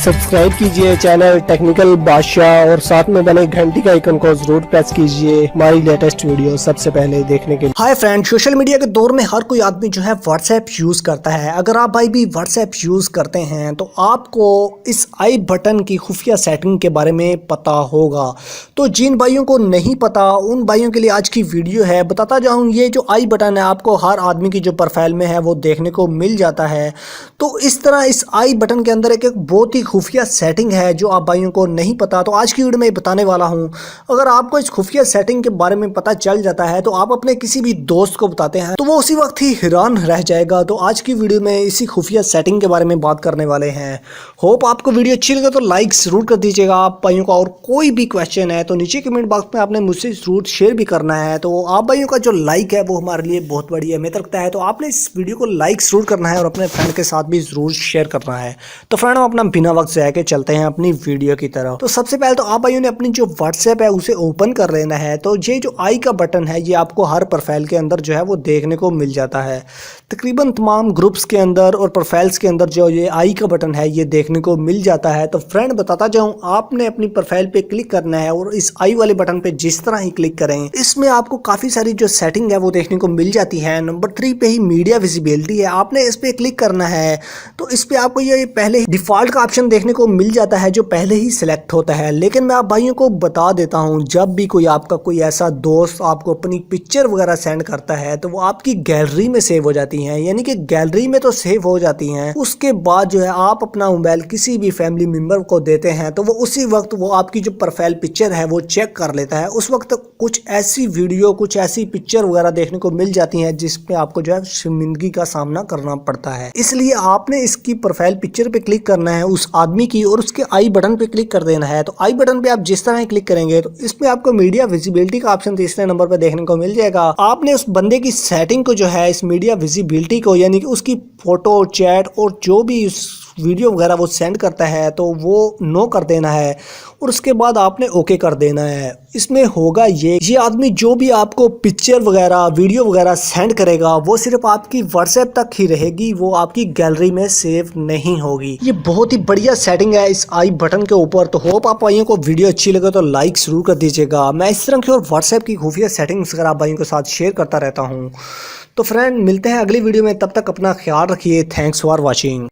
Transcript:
Subscribe कीजिए channel technical बादशाह और साथ में बने घंटी का आइकन को जरूर प्रेस कीजिए हमारी लेटेस्ट वीडियो सबसे पहले देखने के लिए। हाय फ्रेंड, सोशल मीडिया के दौर में हर कोई आदमी जो है व्हाट्सएप यूज़ करता है। अगर आप भाई भी व्हाट्सएप यूज़ करते हैं तो आपको इस आई बटन की खुफिया सेटिंग के बारे में पता होगा। तो जिन भाइयों को नहीं पता उन भाइयों के लिए आज की वीडियो है। बताता जाऊँ, ये जो आई बटन है आपको हर आदमी की जो प्रोफाइल में है वो देखने को मिल जाता है। तो इस तरह इस आई बटन के अंदर एक बहुत ही खुफिया सेटिंग है जो आप भाइयों को नहीं पता। तो आज की वीडियो में बताने वाला हूं। अगर आपको इस खुफिया सेटिंग के बारे में पता चल जाता है तो आप अपने किसी भी दोस्त को बताते हैं तो वो उसी वक्त ही हैरान रह जाएगा। तो आज की वीडियो में इसी खुफिया सेटिंग के बारे में बात करने वाले हैं। होप आपको वीडियो अच्छी लगे तो लाइक जरूर कर दीजिएगा। आप भाइयों का और कोई भी क्वेश्चन है तो नीचे कमेंट बॉक्स में आपने मुझसे जरूर शेयर भी करना है। तो आप भाइयों का जो लाइक है वो हमारे लिए बहुत बड़ी अहमियत रखता है। तो आपने इस वीडियो को लाइक जरूर करना है और अपने फ्रेंड के साथ भी जरूर शेयर करना है। तो फ्रेंड, हम अपना बिना वक्त जाए के चलते हैं अपनी वीडियो की तरफ। तो सबसे पहले तो आप भाइयों ने अपनी जो व्हाट्सएप है उसे ओपन कर लेना है। तो ये जो आई का बटन है ये आपको हर प्रोफाइल के अंदर जो है वो देखने को मिल जाता है। तकरीबन तमाम ग्रुप्स के अंदर और प्रोफाइल्स के अंदर जो ये आई का बटन है ये देखने को मिल जाता है। तो फ्रेंड, बताता जाऊं, आपने अपनी प्रोफाइल पे क्लिक करना है और इस आई वाले बटन पे जिस तरह ही क्लिक करें इसमें आपको काफी सारी जो सेटिंग है वो देखने को मिल जाती है। नंबर 3 पे ही मीडिया विजिबिलिटी है, आपने इस पे क्लिक करना है। तो इस पे आपको ये पहले डिफॉल्ट का ऑप्शन देखने को मिल जाता है जो पहले ही सिलेक्ट होता है। लेकिन मैं आप भाइयों को बता देता हूं, जब भी कोई आपका कोई ऐसा दोस्त आपको अपनी पिक्चर वगैरह सेंड करता है तो वो आपकी गैलरी में सेव हो जाती हैं। यानी कि गैलरी में तो सेव हो जाती हैं, उसके बाद जो है आप अपना मोबाइल किसी भी फैमिली मेंबर को देते हैं तो वो उसी वक्त वो आपकी जो प्रोफाइल पिक्चर है वो चेक कर लेता है। उस वक्त कुछ ऐसी वीडियो, कुछ ऐसी पिक्चर वगैरह देखने को मिल जाती हैं जिसपे आपको जो है शर्मिंदगी का सामना करना पड़ता है। इसलिए आपने इसकी प्रोफाइल पिक्चर पे क्लिक करना है उस आदमी की और उसके आई बटन पे क्लिक कर देना है। तो आई बटन पे आप जिस तरह क्लिक करेंगे तो इसमें आपको मीडिया विजिबिलिटी का ऑप्शन तीसरे नंबर पे देखने को मिल जाएगा। आपने उस बंदे की सेटिंग को जो है इस मीडिया विजिबिलिटी को, यानी कि उसकी फोटो, चैट और जो भी वीडियो वगैरह वो सेंड करता है तो वो नो कर देना है और उसके बाद आपने ओके कर देना है। इसमें होगा ये आदमी जो भी आपको पिक्चर वगैरह, वीडियो वगैरह सेंड करेगा वो सिर्फ आपकी व्हाट्सएप तक ही रहेगी, वो आपकी गैलरी में सेव नहीं होगी। ये बहुत ही बढ़िया सेटिंग है इस आई बटन के ऊपर। तो होप आप भाइयों को वीडियो अच्छी लगे तो लाइक जरूर कर दीजिएगा। मैं इस तरह की और व्हाट्सएप की खुफिया सेटिंग्स अगर आप भाइयों के साथ शेयर करता रहता हूँ। तो फ्रेंड, मिलते हैं अगली वीडियो में, तब तक अपना ख्याल रखिए। Thanks for watching.